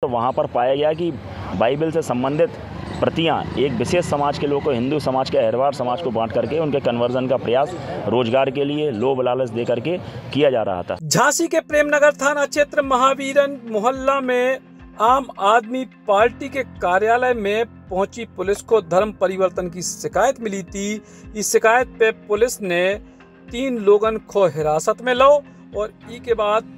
तो वहाँ पर पाया गया कि बाइबल से संबंधित प्रतियां एक विशेष समाज के लोगों को, हिंदू समाज के अहरवार समाज को बांट करके उनके कन्वर्जन का प्रयास रोजगार के लिए लोभ लालच दे करके किया जा रहा था। झांसी के प्रेमनगर थाना क्षेत्र महावीरन मोहल्ला में आम आदमी पार्टी के कार्यालय में पहुंची पुलिस को धर्म परिवर्तन की शिकायत मिली थी। इस शिकायत पे पुलिस ने 3 लोगन को हिरासत में लो और ई के बाद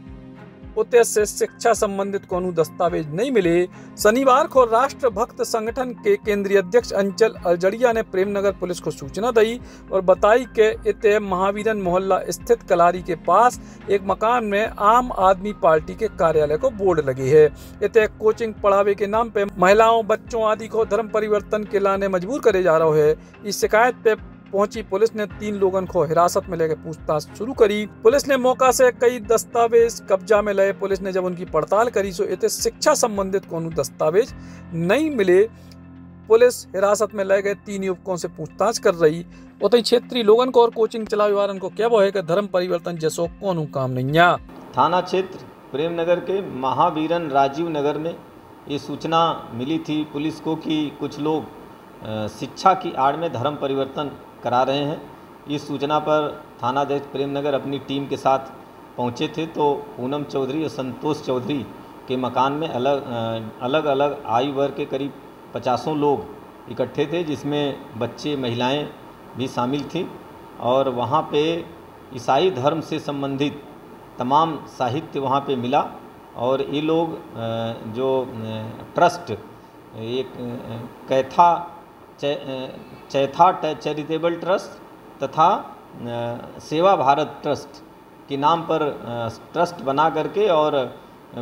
उते से शिक्षा संबंधित कोनो दस्तावेज नहीं मिले। शनिवार को राष्ट्रभक्त संगठन के केंद्रीय अध्यक्ष अंचल अजड़िया ने प्रेमनगर पुलिस को सूचना दी और बताई कि इते महावीरन मोहल्ला स्थित कलारी के पास एक मकान में आम आदमी पार्टी के कार्यालय को बोर्ड लगी है। इते कोचिंग पढ़ावे के नाम पे महिलाओं, बच्चों आदि को धर्म परिवर्तन के लाने मजबूर करे जा रहा है। इस शिकायत पे पहुंची पुलिस ने 3 लोगों को हिरासत में लेकर पूछताछ शुरू करी। पुलिस ने मौका से कई दस्तावेज कब्जा में ले। पुलिस ने जब उनकी पड़ताल करी तो इतने शिक्षा संबंधित कोनो दस्तावेज नहीं मिले। पुलिस हिरासत में ले गए 3 युवकों से पूछताछ कर रही। उतई क्षेत्रीय लोगों को और कोचिंग चलावे वालों को क्या वो है कि धर्म परिवर्तन जैसो कोनो काम नहीं है। थाना क्षेत्र प्रेमनगर के महावीरन राजीव नगर में ये सूचना मिली थी पुलिस को कि कुछ लोग शिक्षा की आड़ में धर्म परिवर्तन करा रहे हैं। इस सूचना पर थानाध्यक्ष प्रेमनगर अपनी टीम के साथ पहुंचे थे तो पूनम चौधरी और संतोष चौधरी के मकान में अलग अलग आयु वर्ग के करीब 50 लोग इकट्ठे थे, जिसमें बच्चे, महिलाएं भी शामिल थीं। और वहां पे ईसाई धर्म से संबंधित तमाम साहित्य वहां पे मिला। और ये लोग जो ट्रस्ट, एक चैथा चैरिटेबल ट्रस्ट तथा सेवा भारत ट्रस्ट के नाम पर ट्रस्ट बना करके और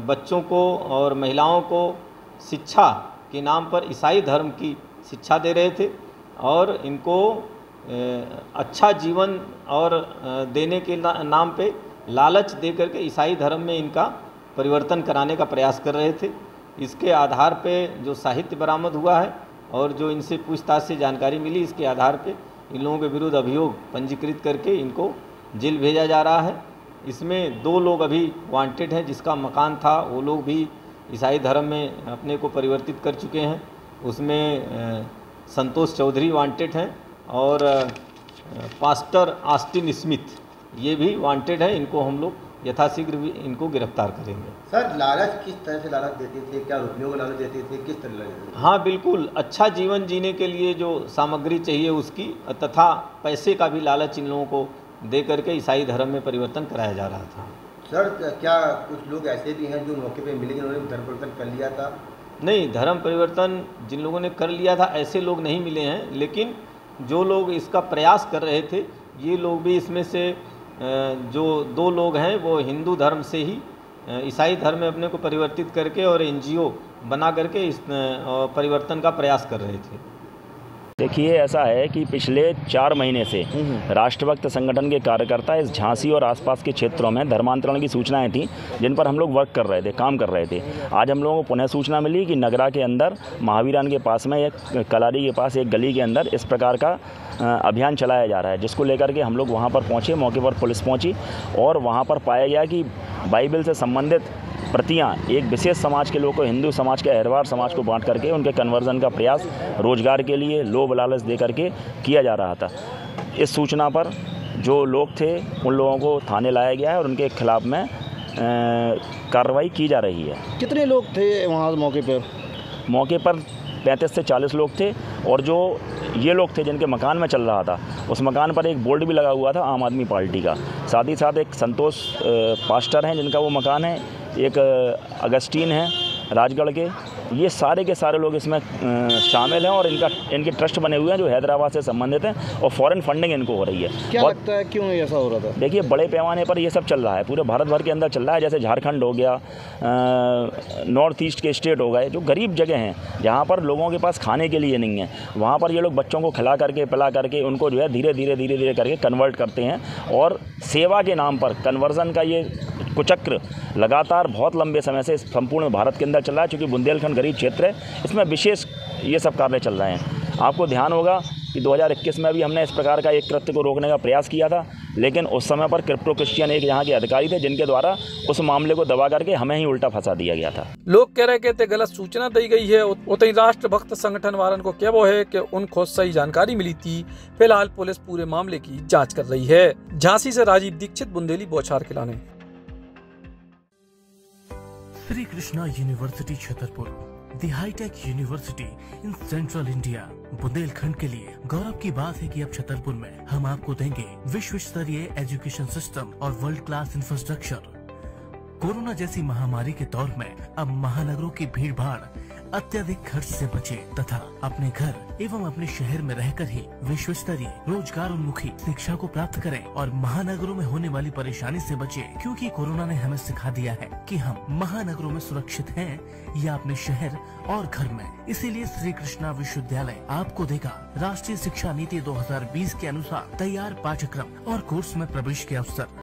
बच्चों को और महिलाओं को शिक्षा के नाम पर ईसाई धर्म की शिक्षा दे रहे थे और इनको अच्छा जीवन और देने के नाम पे लालच दे करके ईसाई धर्म में इनका परिवर्तन कराने का प्रयास कर रहे थे। इसके आधार पे जो साहित्य बरामद हुआ है और जो इनसे पूछताछ से जानकारी मिली, इसके आधार पे इन लोगों के विरुद्ध अभियोग पंजीकृत करके इनको जेल भेजा जा रहा है। इसमें 2 लोग अभी वांटेड हैं, जिसका मकान था वो लोग भी ईसाई धर्म में अपने को परिवर्तित कर चुके हैं। उसमें संतोष चौधरी वांटेड हैं और पास्टर ऑस्टिन स्मिथ ये भी वांटेड हैं। इनको हम लोग यथाशीघ्र भी इनको गिरफ्तार करेंगे। सर, लालच किस तरह से लालच देते थे? क्या रुपयों को लालच देते थे? किस तरह लालच? हाँ, बिल्कुल अच्छा जीवन जीने के लिए जो सामग्री चाहिए उसकी तथा पैसे का भी लालच इन लोगों को दे करके ईसाई धर्म में परिवर्तन कराया जा रहा था। सर, क्या कुछ लोग ऐसे भी हैं जो मौके पे मिले जिन्होंने धर्म परिवर्तन कर लिया था? नहीं, धर्म परिवर्तन जिन लोगों ने कर लिया था ऐसे लोग नहीं मिले हैं, लेकिन जो लोग इसका प्रयास कर रहे थे ये लोग भी इसमें से जो 2 लोग हैं वो हिंदू धर्म से ही ईसाई धर्म में अपने को परिवर्तित करके और NGO बना करके इस परिवर्तन का प्रयास कर रहे थे। देखिए, ऐसा है कि पिछले 4 महीने से राष्ट्रभक्त संगठन के कार्यकर्ता इस झांसी और आसपास के क्षेत्रों में धर्मांतरण की सूचनाएं थीं जिन पर हम लोग वर्क कर रहे थे, काम कर रहे थे। आज हम लोगों को पुनः सूचना मिली कि नगरा के अंदर महावीरन के पास में एक कलारी के पास एक गली के अंदर इस प्रकार का अभियान चलाया जा रहा है, जिसको लेकर के हम लोग वहाँ पर पहुँचे। मौके पर पुलिस पहुँची और वहाँ पर पाया गया कि बाइबल से संबंधित प्रतियां एक विशेष समाज के लोगों को, हिंदू समाज के अहरवार समाज को बांट करके उनके कन्वर्जन का प्रयास रोजगार के लिए लोभ लालच दे करके किया जा रहा था। इस सूचना पर जो लोग थे उन लोगों को थाने लाया गया है और उनके खिलाफ में कार्रवाई की जा रही है। कितने लोग थे वहाँ मौके पर? मौके पर 35 से 40 लोग थे और जो ये लोग थे जिनके मकान में चल रहा था उस मकान पर एक बोर्ड भी लगा हुआ था आम आदमी पार्टी का। साथ ही साथ एक संतोष पास्टर हैं जिनका वो मकान है, एक अगस्टीन है राजगढ़ के। ये सारे के सारे लोग इसमें शामिल हैं और इनके ट्रस्ट बने हुए हैं जो हैदराबाद से संबंधित हैं और फॉरेन फंडिंग इनको हो रही है। क्या लगता है क्यों ऐसा हो रहा था? देखिए, बड़े पैमाने पर ये सब चल रहा है, पूरे भारत भर के अंदर चल रहा है। जैसे झारखंड हो गया, नॉर्थ ईस्ट के स्टेट हो गए, जो गरीब जगह हैं जहाँ पर लोगों के पास खाने के लिए नहीं है, वहाँ पर ये लोग बच्चों को खिला करके पिला करके उनको जो है धीरे धीरे करके कन्वर्ट करते हैं और सेवा के नाम पर कन्वर्जन का ये कुचक्र लगातार बहुत लंबे समय से संपूर्ण भारत के अंदर चल रहा है। चूँकि बुंदेलखंड गरीब क्षेत्र है, इसमें विशेष ये सब कार्य चल रहे हैं। आपको ध्यान होगा कि 2021 में भी हमने इस प्रकार का एक कृत्य को रोकने का प्रयास किया था, लेकिन उस समय पर क्रिप्टो क्रिश्चियन एक यहाँ के अधिकारी थे जिनके द्वारा उस मामले को दबा करके हमें ही उल्टा फंसा दिया गया था। लोग कह रहे कहते गलत सूचना दी गई है। उतनी राष्ट्रभक्त संगठन वालन को क्या वो है कि उनको सही जानकारी मिली थी। फिलहाल पुलिस पूरे मामले की जांच कर रही है। झांसी से राजीव दीक्षित, बुंदेली बौछार खिलाने। Shri Krishna university Chhatarpur, the hitech university in central India. Bundelkhand के लिए गौरव की बात है कि अब छतरपुर में हम आपको देंगे विश्व स्तरीय एजुकेशन सिस्टम और वर्ल्ड क्लास इंफ्रास्ट्रक्चर। कोरोना जैसी महामारी के दौर में अब महानगरों की भीड़ भाड़, अत्यधिक खर्च से बचे तथा अपने घर एवं अपने शहर में रहकर ही विश्व स्तरीय रोजगार उन्मुखी शिक्षा को प्राप्त करें और महानगरों में होने वाली परेशानी से बचे, क्योंकि कोरोना ने हमें सिखा दिया है कि हम महानगरों में सुरक्षित हैं या अपने शहर और घर में। इसीलिए श्री कृष्णा विश्वविद्यालय आपको देगा राष्ट्रीय शिक्षा नीति 2020 के अनुसार तैयार पाठ्यक्रम और कोर्स में प्रवेश के अवसर।